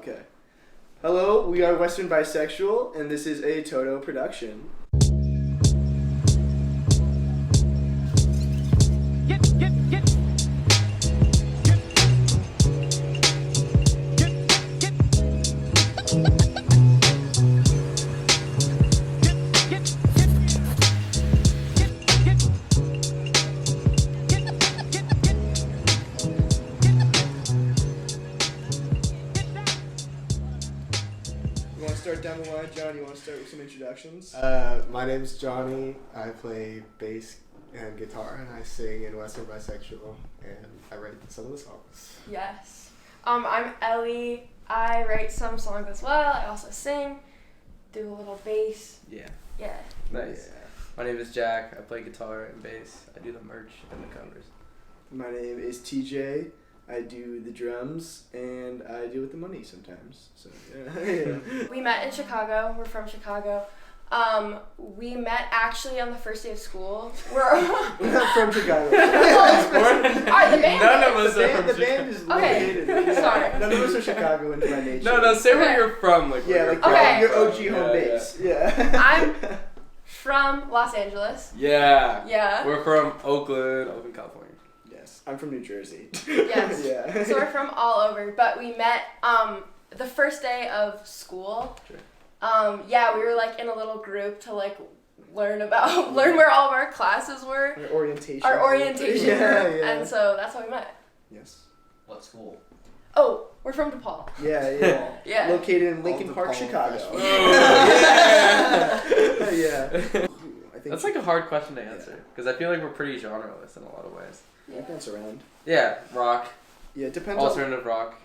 Okay. Hello, we are Western Bisexual, and this is a Toto production. You want to start down the line, John? You want to start with some introductions? My name's Johnny. I play bass and guitar, and I sing in Western Bisexual, and I write some of the songs. Yes. I'm Ellie. I write some songs as well. I also sing, do a little bass. Yeah. Yeah. Nice. Yeah. My name is Jack. I play guitar and bass. I do the merch and the covers. My name is TJ. I do the drums, and I deal with the money sometimes. So, yeah. We met in Chicago. We're from Chicago. We met actually on the first day of school. We're not from Chicago. Alright, the band. None of us The are from band Chicago. is Okay. located. Yeah. Sorry. None of us are Chicagoans by nature. No, say where Okay. you're from. Like Yeah, where like you're Okay. your from. OG home base. Yeah. I'm from Los Angeles. Yeah. Yeah. We're from Oakland, California. Yes, I'm from New Jersey. Yes. Yeah. So we're from all over, but we met the first day of school. Sure. Yeah, we were like in a little group to like learn where all of our classes were. Our orientation. Our orientation Yeah, group, yeah. and so that's how we met. Yes. What school? Oh, we're from DePaul. Yeah. Yeah. Located in Lincoln All Park, DePaul Chicago. freshmen. Oh, Yeah. I think That's like a hard question to answer because I feel like we're pretty genreless in a lot of ways. I bounce around. Yeah, rock, Yeah, it depends on. alternative rock.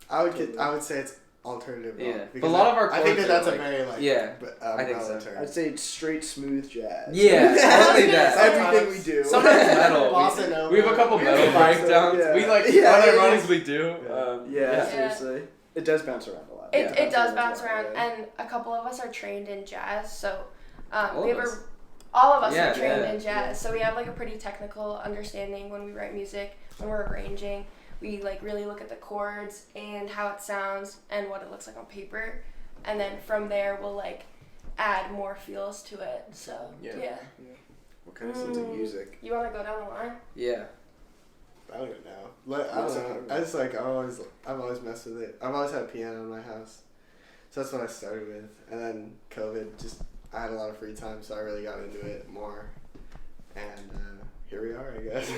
I would say it's alternative rock. Yeah. But because a lot of our I think chords that's are a like- very like yeah, I think so. term. I'd say it's straight smooth jazz. Yeah, only that. Everything we do. Sometimes metal. Bossa Nova. We have a couple Yeah, metal bossa, breakdowns. yeah. We like Yeah, unironically do. Yeah, seriously. It does bounce around a lot. It Yeah. does bounce around, yeah. and a couple of us are trained in jazz, so All we of have us. all of us Yeah, are trained yeah. in jazz, so we have like a pretty technical understanding when we write music, when we're arranging. We like really look at the chords and how it sounds and what it looks like on paper, and then from there we'll like add more feels to it. So Yeah. What kind of sense of music? You want to go down the line? Yeah. I don't even know. I don't know. I just like I've always messed with it. I've always had a piano in my house, so that's what I started with. And then COVID, I had a lot of free time, so I really got into it more. And here we are, I guess.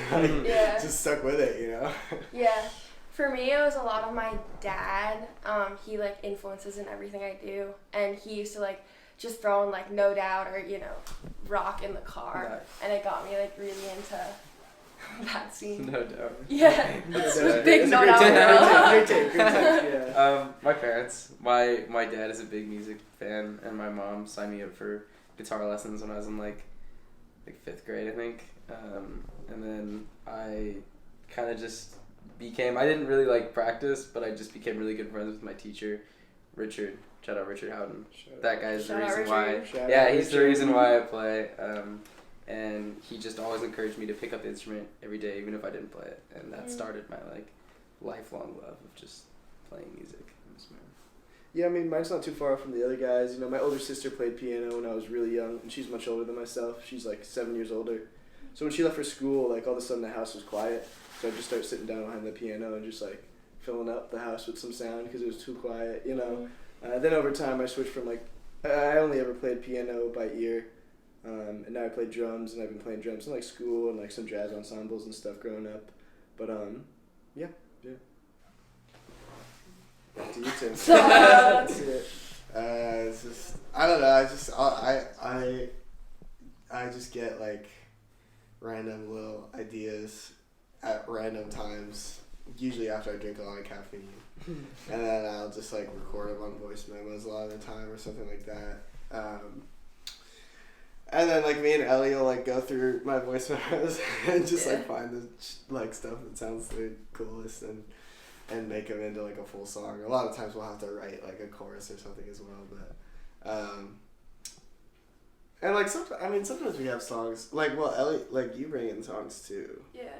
Yeah. Just stuck with it, you know. Yeah. For me, it was a lot of my dad. He like influences in everything I do, and he used to like just throw in like No Doubt or rock in the car, Nice. and it got me like really into that scene. No doubt. Yeah, That's it was a- big It's a No great Doubt. take, girl. great take, yeah. My parents, my dad is a big music fan, and my mom signed me up for guitar lessons when I was in like 5th grade, I think. And then I kind of just became, I didn't really like practice, but I just became really good friends with my teacher, Richard. Shout out Richard Howden. That guy is the Shout out reason Richard. why. Shout Yeah, out he's the Richard. reason why I play. And he just always encouraged me to pick up the instrument every day, even if I didn't play it. And that started my lifelong love of just playing music. Yeah, I mean, mine's not too far from the other guys. You know, my older sister played piano when I was really young, and she's much older than myself. She's like 7 years older. So when she left for school, like all of a sudden the house was quiet. So I just started sitting down behind the piano and just like filling up the house with some sound because it was too quiet, you know. Then over time I switched from I only ever played piano by ear, and now I play drums, and I've been playing drums in like school and like some jazz ensembles and stuff growing up. But yeah. Back to you, Tim. That's it. It's just I don't know. I just get like random little ideas at random times. Usually after I drink a lot of caffeine, and then I'll just like record them on voice memos a lot of the time or something like that. And then like me and Ellie will like go through my voice memos and just like find the like stuff that sounds the coolest and make them into like a full song. A lot of times we'll have to write like a chorus or something as well, but and like sometimes we have songs like Ellie, like you bring in songs too. Yeah.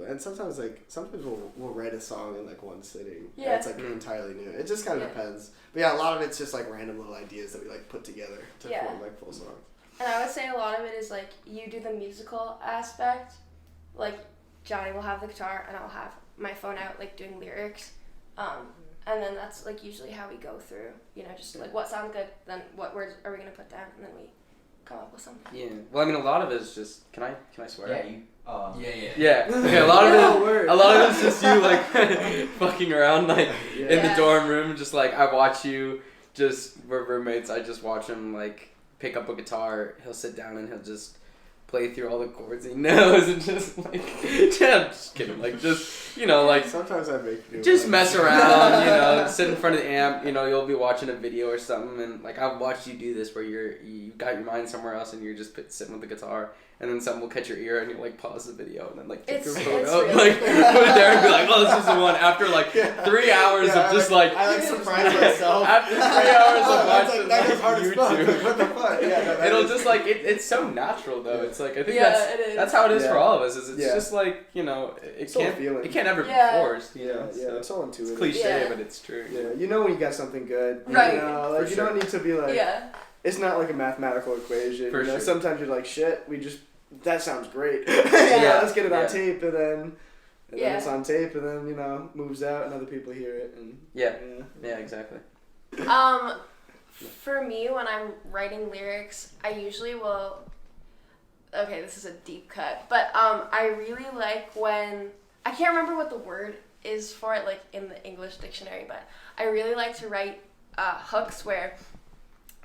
and sometimes we'll write a song in like one sitting. Yeah. It's like entirely new. It just kind of depends. But yeah, a lot of it's just like random little ideas that we like put together to form like full songs. And I would say a lot of it is like you do the musical aspect, like Johnny will have the guitar and I'll have my phone out like doing lyrics, and then that's like usually how we go through. You know, just like what sounds good, then what words are we gonna put down, and then we come up with something. Yeah. Well, I mean, a lot of it is just. Can I swear? Yeah. You. Yeah. Yeah. Okay, a lot of it's just you like fucking around like in the dorm room. Just like I watch you. Just we're roommates. I just watch him like pick up a guitar. He'll sit down and he'll just play through all the chords he knows and just like yeah, I'm just kidding. Like just like sometimes I make you just mess around. Sit in front of the amp. You'll be watching a video or something, and like I've watched you do this where you got your mind somewhere else and you're just sitting with the guitar. And then someone will catch your ear and you like pause the video and then like take your photo, like put it there and be like, oh, this is the one. After like 3 hours of just like I like surprise myself. After 3 hours of watching that goes hard as fuck. YouTube, Like, what the fuck? Yeah, it'll just like it's so natural though. It's like I think it is. that's how it is for all of us. Is it's just like it can't ever be forced. It's all intuitive. It's cliche, but it's true. Yeah, when you got something good. Right. You don't need to be like. Yeah. It's not like a mathematical equation. For sure. Sometimes you're like, shit, that sounds great. Let's get it on tape, and then it's on tape, and then moves out, and other people hear it, and yeah, exactly. For me, when I'm writing lyrics, I usually will. Okay, this is a deep cut, but I really like when I can't remember what the word is for it, like in the English dictionary, but I really like to write hooks where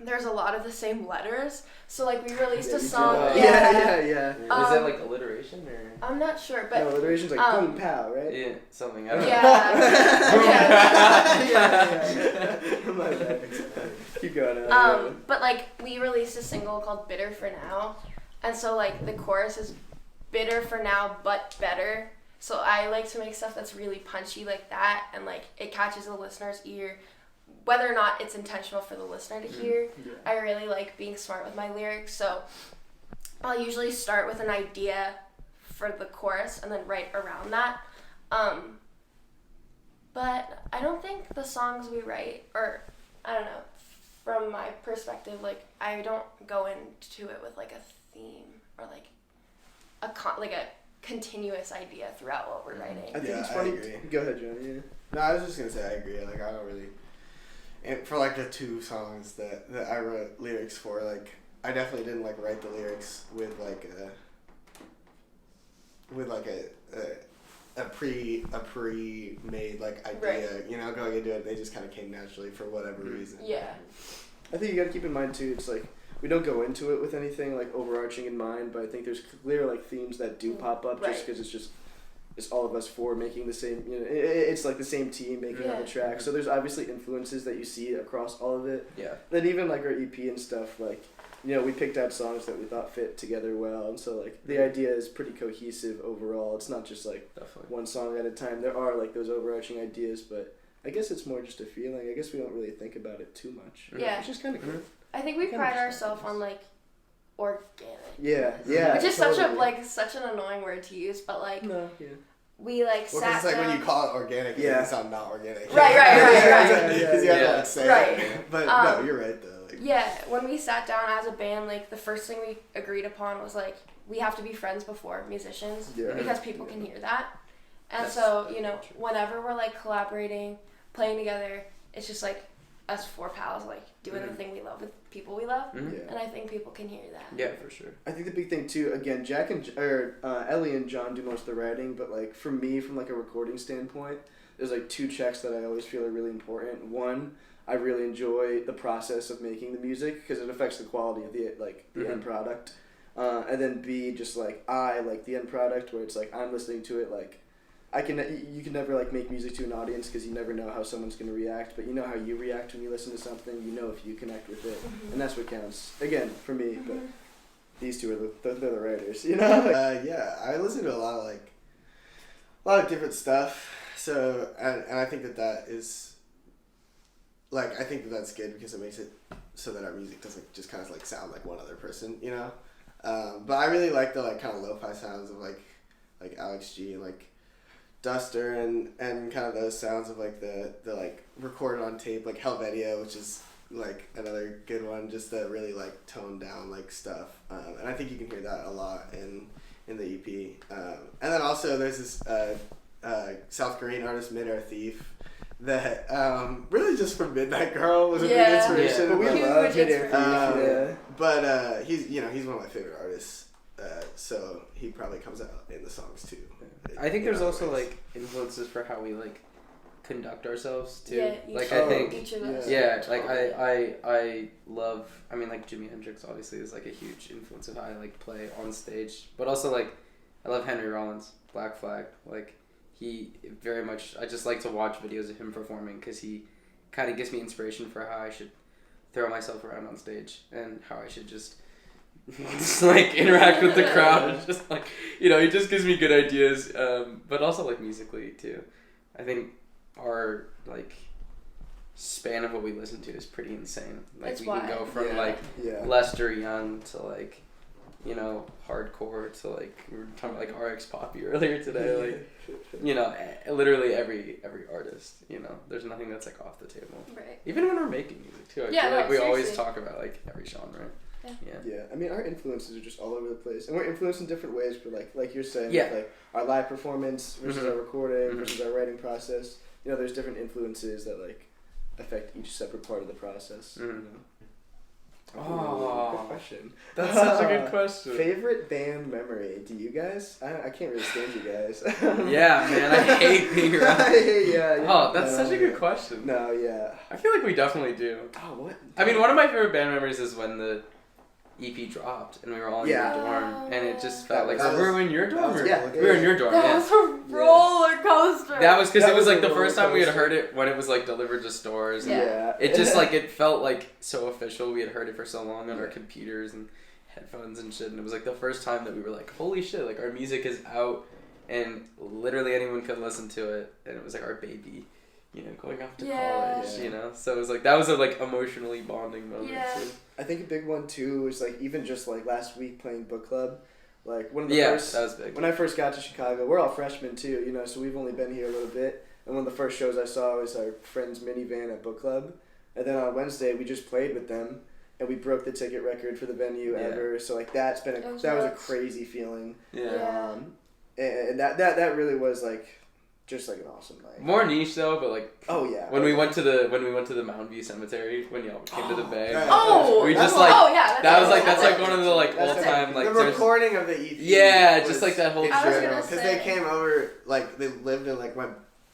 there's a lot of the same letters. So like we released a song. Yeah. Is that like alliteration or? I'm not sure, but no, alliteration's like boom pow, right? Yeah, something. I don't know. Yeah. My bad. Keep going. But like we released a single called "Bitter for Now," and so like the chorus is "bitter for now, but better." So I like to make stuff that's really punchy like that, and like it catches the listener's ear. Whether or not it's intentional for the listener to hear, I really like being smart with my lyrics. So I'll usually start with an idea for the chorus and then write around that. But I don't think the songs we write, or I don't know, from my perspective, like I don't go into it with like a theme or like a continuous idea throughout what we're writing. I think it's funny. I agree. Go ahead, Johnny. Yeah. No, I was just gonna say I agree. Like I don't really. And for like the 2 songs that I wrote lyrics for, like I definitely didn't like write the lyrics with a pre-made like idea, right. Going into it. They just kind of came naturally for whatever reason. Yeah. I think you got to keep in mind too. It's like we don't go into it with anything like overarching in mind, but I think there's clear like themes that do pop up just because it's all of us 4 making the same, it's like the same team making all the tracks. So there's obviously influences that you see across all of it. Yeah. Then even like our EP and stuff, like, we picked out songs that we thought fit together well. And so like the idea is pretty cohesive overall. It's not just like one song at a time. There are like those overarching ideas, but I guess it's more just a feeling. I guess we don't really think about it too much. Yeah. It's just kind of cool. I think we pride ourselves on like organic. Yeah. Which is such an annoying word to use, but like we like well, sat it's like down. when you call it organic, it doesn't sound not organic. Right. Because you have to like say it. But no, you're right though. Like, when we sat down as a band, like the first thing we agreed upon was like we have to be friends before musicians because people can hear that. And so, whenever we're like collaborating, playing together, it's just like us 4 pals like doing the thing we love with people we love, and I think people can hear that. Yeah, for sure. I think the big thing too, again, Ellie and John do most of the writing, but like for me, from like a recording standpoint, there's like 2 checks that I always feel are really important. One, I really enjoy the process of making the music because it affects the quality of the end product, and then B, just like I like the end product where it's like I'm listening to it like. You can never like make music to an audience because you never know how someone's going to react, but you know how you react when you listen to something. You know if you connect with it, and that's what counts. Again, for me, but these 2 are they're the writers, I listen to a lot of different stuff. So and I think that is like I think that's good because it makes it so that our music doesn't just kind of like sound like one other person, But I really like the like kind of lo-fi sounds of like like Alex G and like Duster and kind of those sounds of like the like recorded on tape, like Helvetia, which is like another good one, just the really like toned down like stuff, and I think you can hear that a lot in the EP. And then also there's this South Korean artist, Midair Thief, that really just from Midnight Girl was a big inspiration. But we Huge love Midair inspiration. Thief. But he's one of my favorite artists, so he probably comes out in the songs too. I think there's in also other ways. like influences for how we like conduct ourselves too. Yeah, like I think each of those. yeah, like I love. I mean, like Jimi Hendrix obviously is like a huge influence of how I like play on stage, but also like I love Henry Rollins, Black Flag. Like he very much. I just like to watch videos of him performing because he kind of gives me inspiration for how I should throw myself around on stage and how I should just like interact with the crowd and just like he just gives me good ideas. But also like musically too. I think our like span of what we listen to is pretty insane. Like It's we can go from like Lester Young to like hardcore to like we were talking about like RX Poppy earlier today. Like literally every artist. There's nothing that's like off the table. Right. Even when we're making music too. I feel like we always talk about like every genre. Yeah, I mean our influences are just all over the place, and we're influenced in different ways. But like you're saying, Yeah. with, like our live performance versus Mhm. our recording Mhm. versus our writing process. There's different influences that like affect each separate part of the process. Mhm. Oh, good question. That's such a good question. Favorite band memory? Do you guys? I can't really stand you guys. Yeah, man, I hate being around. Yeah. Oh, that's such a good question. No, yeah. I feel like we definitely do. Oh, what? I mean, one of my favorite band memories is when the EP dropped and we were all in Yeah. your dorm, and it just felt like That we were was- in your dorm. Or, yeah, we were in your dorm. That Yeah. was a roller coaster. That was because That it was was like a the first roller time we had coaster. heard it when it was like delivered to stores. And Yeah. it just like it felt like so official. We had heard it for so long on our Yeah. computers and headphones and shit, and it was like the first time that we were like, holy shit! Like our music is out, and literally anyone could listen to it, and it was like our baby. Going off to college, Yeah. So it was like, that was a like emotionally bonding moment. Yeah. Too. I think a big one too was like even just like last week playing book club, like one of the Yeah, first. that was big. When I first got to Chicago, we're all freshmen too, so we've only been here a little bit. And one of the first shows I saw was our friend's minivan at book club, and then on Wednesday we just played with them, and we broke the ticket record for the venue Yeah. ever. So like that was a nuts. crazy feeling. Yeah. And that really was like just like an awesome night. More niche though, but like Oh yeah. when we went to the Mountain View Cemetery when y'all came to the Bay. right. Oh, We just oh, like yeah, that was like that's that's like one of the like That's all time like the there's- recording of the EP. Yeah, was just like that whole I was trip. gonna because say. they came over like they lived in like my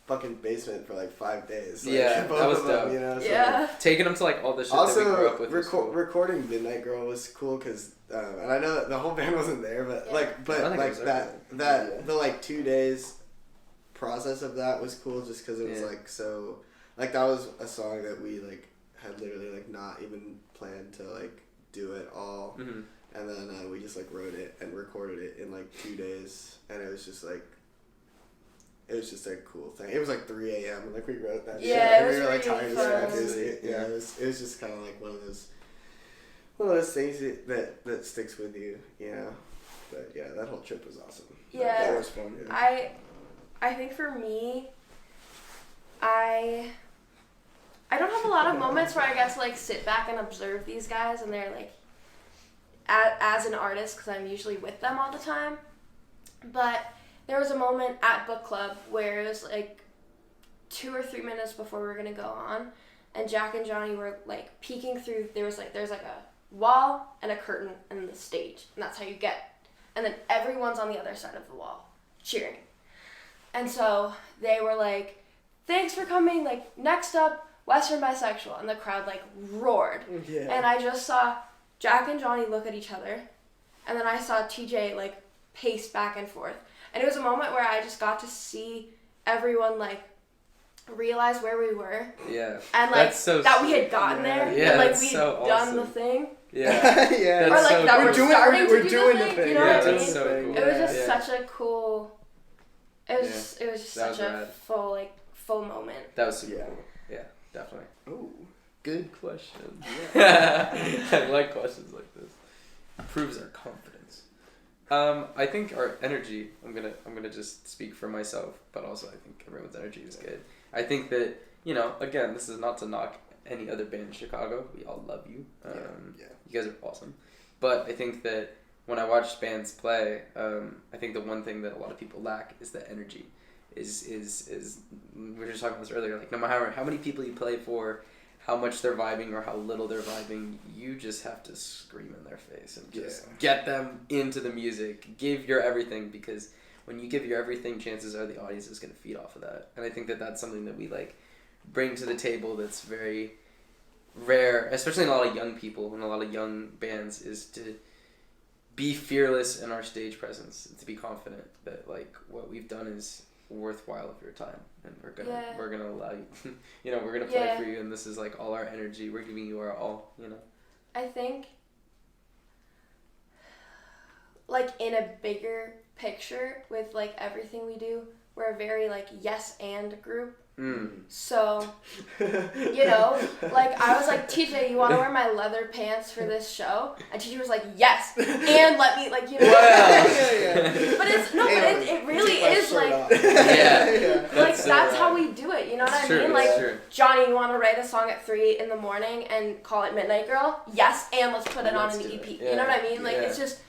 fucking basement for like 5 days. Like, Yeah, both that was of them, dope. so, Yeah. Taking them to like all the shit that we grew up Also, with. was cool. recording Midnight Girl was cool because, and I know that the whole band wasn't there, but Yeah. I don't think it like was that everything. the like 2 days process of that was cool just because it was Yeah. like so like that was a song that we like had literally like not even planned to like do it all, Mhm. and then we just like wrote it and recorded it in like 2 days, and it was just like. It was just a cool thing. It was like 3 a.m. and like we wrote that shit. Yeah, it And was we were like really tired as fun. fuck. It was just kind of like one of those things that sticks with you, But yeah, that whole trip was awesome. Yeah. That was fun. I think for me, I don't have a lot of moments where I get to like sit back and observe these guys and they're like as an artist because I'm usually with them all the time. But there was a moment at book club where it was like 2 or 3 minutes before we were gonna go on, and Jack and Johnny were like peeking through. There's like a wall and a curtain and the stage, and that's how you get. And then everyone's on the other side of the wall cheering. And so they were like, "Thanks for coming. Like next up, Western Bisexual," and the crowd like roared. Yeah. And I just saw Jack and Johnny look at each other, and then I saw TJ like pace back and forth. And it was a moment where I just got to see everyone like realize where we were Yeah. and like That's so that we had gotten there Yeah, and like that's we'd so done the awesome. thing Yeah. yeah. or That's like so that cool. we're starting we're to do doing the the thing, thing. you know Yeah, what I that's mean? so cool. It was just Yeah. such a cool it was just That such was a rad. full moment. That was super Yeah. cool. Yeah, definitely. Oh. Good question. I like questions like this. Proves our confidence. I think our energy. I'm gonna just speak for myself, but also I think everyone's energy is good. I think that again, this is not to knock any other band in Chicago. We all love you. You guys are awesome. But I think that when I watch bands play, I think the one thing that a lot of people lack is the energy. Is we were just talking about this earlier. Like, no matter how many people you play for, how much they're vibing or how little they're vibing, you just have to scream in their face and just get them into the music. Give your everything, because when you give your everything, chances are the audience is going to feed off of that. And I think that that's something that we like bring to the table that's very rare, especially in a lot of young people and a lot of young bands, is to be fearless in our stage presence and to be confident that like what we've done is worthwhile of your time, and we're gonna allow you we're gonna play for you, and this is like all our energy, we're giving you our all. I think like in a bigger picture with like everything we do, we're a very like yes and group. So like I was like, TJ, you want to wear my leather pants for this show? And TJ was like, yes, and let me like but it's but it really is like like that's how we do it, you know what I mean? Like, Johnny, you want to write a song at 3 a.m. and call it Midnight Girl? Yes, and let's put it on an EP. You know what I mean? Like it's just,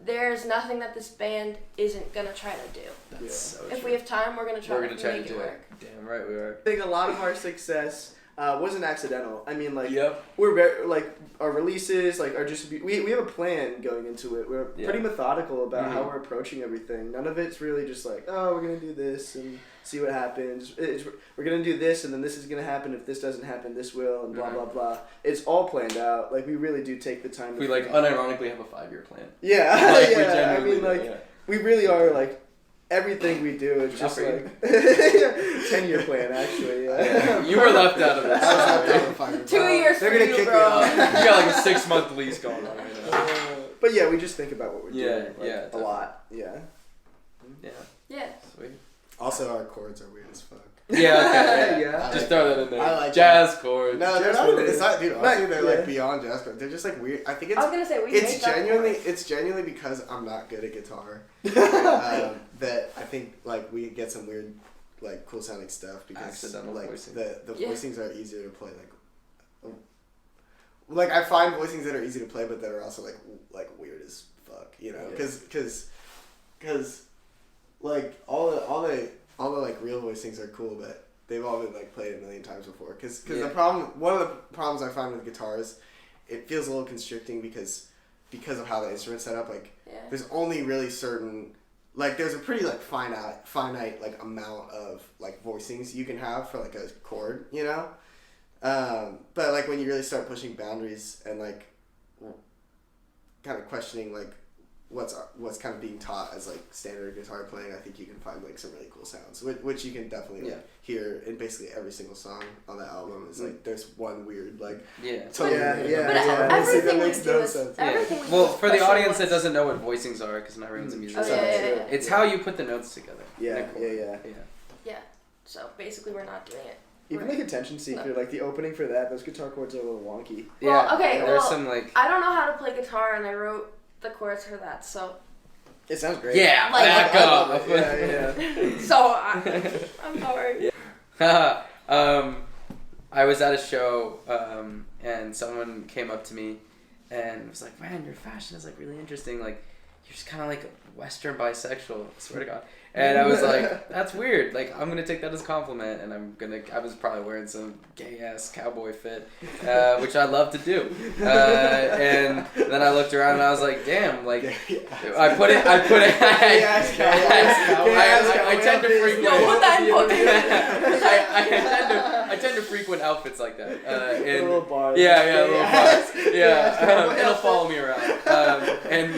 there's nothing that this band isn't gonna try to do. That's so if true. we have time, we're gonna try to make do it work. Damn right we are. I think a lot of our success wasn't accidental. I mean, like, Yep. we're very, like, our releases, like, are just, we have a plan going into it. We're pretty methodical about how we're approaching everything. None of it's really just like, oh, we're going to do this and see what happens. We're going to do this, and then this is going to happen. If this doesn't happen, this will, and blah, blah, blah. It's all planned out. Like, we really do take the time to... We, like, unironically have a 5-year plan. Yeah, like, yeah. I mean, like, we really are, like, everything we do is just like 10-year plan, actually. Yeah. You were left out of this. 2 years They're for gonna you, kick bro. me out. You got like a 6-month lease going on right now. But yeah, we just think about what we're doing. Yeah, a lot. Yeah. Yeah. Sweet. Also, our chords are weird as fuck. Yeah, okay. Yeah. Just throw that in there. I like jazz chords. No, they're not even. It's not, dude. Honestly, they're like beyond jazz chords. They're just like weird. I think it's. I was gonna say It's genuinely because I'm not good at guitar. That I think like we get some weird, like cool sounding stuff because accidental like voicing. the voicings are easier to play. Like I find voicings that are easy to play, but that are also like weird as fuck. You know, because like all the like real voicings are cool, but they've all been like played a million times before. Because one of the problems I find with guitars, it feels a little constricting because of how the instrument's set up. Like there's only really certain, like there's a pretty like finite like amount of like voicings you can have for like a chord, you know. But like when you really start pushing boundaries and like kind of questioning like what's kind of being taught as like standard guitar playing, I think you can find like some really cool sounds, which you can definitely hear in basically every single song on the album. Is like there's one weird like But everything we do is everything. Well, for the audience that doesn't know what voicings are, because not everyone's a musician, it's how you put the notes together. Yeah. So basically, we're not doing it. Even like Attention Seeker, like the opening for that, those guitar chords are a little wonky. Well, there's some like I don't know how to play guitar, and I wrote the chords for that, so it sounds great. Yeah, like, back up. Yeah. So I'm sorry. I was at a show, and someone came up to me and was like, "Man, your fashion is like really interesting. Like, you're just kind of like Western bisexual. I swear to God." And I was like, "That's weird. Like, I'm gonna take that as a compliment, and I was probably wearing some gay ass cowboy fit, which I love to do. And then I looked around and I was like, damn, like, I put it. I tend to frequent. No, put that in I tend to frequent outfits like that. And little bars. little bars. Yeah, it'll follow me around. And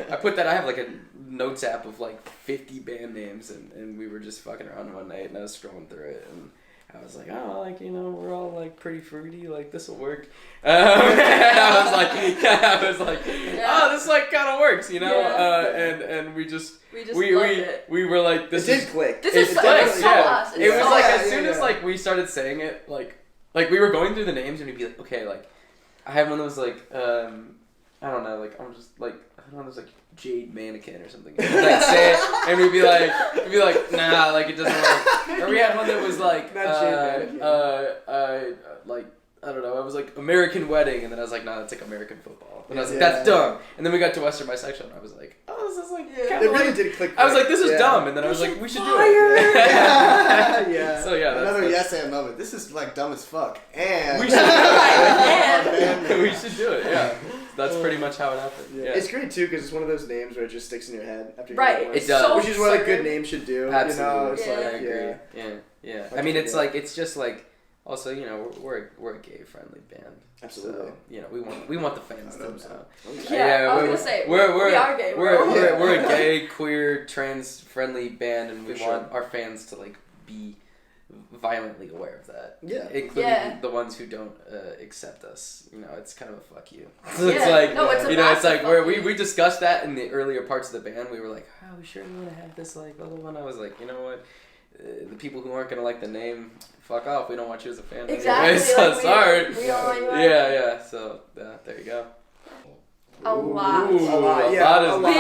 I put that. I have like a notes app of like 50 band names, and we were just fucking around one night, and I was scrolling through it, and I was like, oh, like, you know, we're all like pretty fruity, like this will work. And I was like, oh, this like kind of works, you know. And we were like, this is click. This is so us. It was like as soon as like we started saying it, like we were going through the names, and we'd be like, okay, like I had one that was like I don't know, like I'm just like I don't know, there's like Jade Mannequin or something. And we'd, like say it, and we'd be like nah, like it doesn't work. Or we had one that was like Not Jade Mannequin. like I don't know, it was like American Wedding, and then I was like, nah, that's like American football. And I was like, Yeah. that's dumb. And then we got to Western Bisexual, and I was like, oh, this is like It kind of really like. did click. I was like, this is yeah. dumb, and then I was like, we should do Fire! it. Yeah. So yeah, that's, Another yes and moment. This is like dumb as fuck. And We should do Yeah. we should do it. Yeah, that's pretty much how it happened. Yeah. Yeah. It's great too because it's one of those names where it just sticks in your head after you Right. hear it once. It does. Which is what a good absurd. name should do. Absolutely. You know, it's Yeah. like I agree. yeah. Yeah. Like I mean, to it's do like it's just like also we're a gay friendly band. Absolutely. So, we want the fans to know. Yeah, I was we're- gonna say, we're we are gay, We're, bro. we're a gay, queer, trans friendly band, and we For want sure. our fans to like be violently aware of that. Yeah. Including Yeah. the ones who don't accept us. You know, it's kind of a fuck you. It's Yeah. like No, it's a you know, it's massive like where fuck you. we discussed that in the earlier parts of the band. We were like, oh, we sure want to have this like blah blah blah. And I was like, you know what? The people who aren't gonna like the name, fuck off. We don't want you as a fan. Exactly. Anyway, so like, sorry. We don't like that. Yeah. So there you go. A lot. Ooh, A lot. a Yeah. lot A is lot. big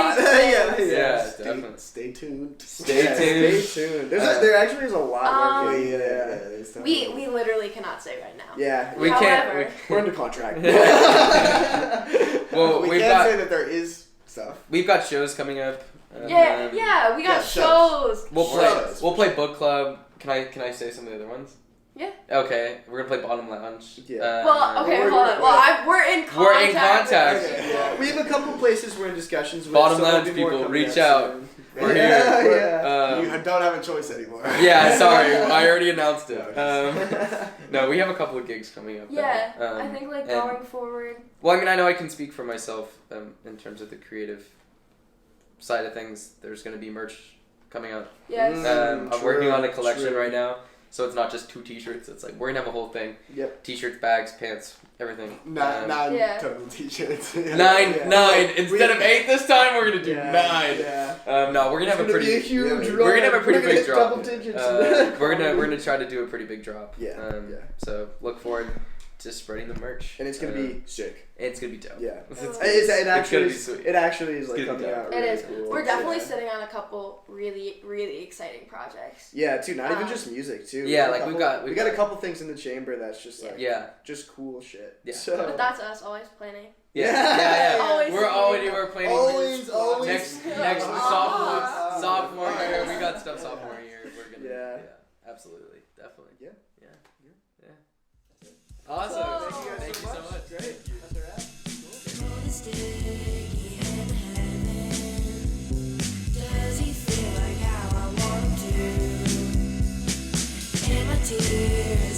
yeah. things. Yeah, Stay, definitely. stay tuned. Stay Yeah, tuned. Stay tuned. There actually is a lot. Um, More Yeah, yeah. We literally cannot say right now. Yeah. We However, can't. We're under contract. Well, we we've can got say that there is stuff. we've got shows coming up. and, Yeah, we got yeah, shows. We'll play. Shows. We'll play book club. Can I say some of the other ones? Yeah. Okay, we're gonna play Bottom Lounge. Yeah. Well, okay, we're- hold on. Well, we're in contact. We're in contact. with Okay, people. yeah. We have a couple places we're in discussions with. Bottom so there'll Lounge be more people, coming reach up out. soon. We're Yeah, here. yeah. You don't have a choice anymore. Yeah, sorry, I already announced it. No, we have a couple of gigs coming up. Yeah, though. I think like and- going forward. Well, I mean, I know I can speak for myself in terms of the creative side of things. There's going to be merch coming out. Yes. Mm. I'm working True, on a collection true. right now, so it's not just 2 t-shirts. It's like we're going to have a whole thing. Yep. T-shirts, bags, pants, everything. Nine Yeah. total t-shirts. Nine. Yeah. Instead of 8 this time, we're going to do Yeah, 9. Yeah. No, we're going to have a It's gonna pretty... be a huge yeah, drop. We're gonna have a pretty We're gonna big hit drop. Double digits. We're gonna try to do a pretty big drop. Yeah, yeah. So look forward to spreading the merch. And it's gonna be sick. It's gonna be dope. Yeah. It's, It actually gonna be is, sweet. it actually is like It's gonna be coming dope. out. It Really is. cool. We're definitely Yeah. sitting on a couple really exciting projects. Yeah, too. Not even Um, just music, too. Yeah, We like, got a we've couple- got- a couple things in the chamber that's just like Yeah. just cool shit. Yeah. So, But that's us always planning. Yeah. Always We're planning Always. next Ah. sophomore year. We got stuff sophomore year. We're gonna Yeah. absolutely, definitely. Yeah. Awesome. Whoa. Thank you so much. Great. That's a wrap. Does he feel like how I want to? And my tears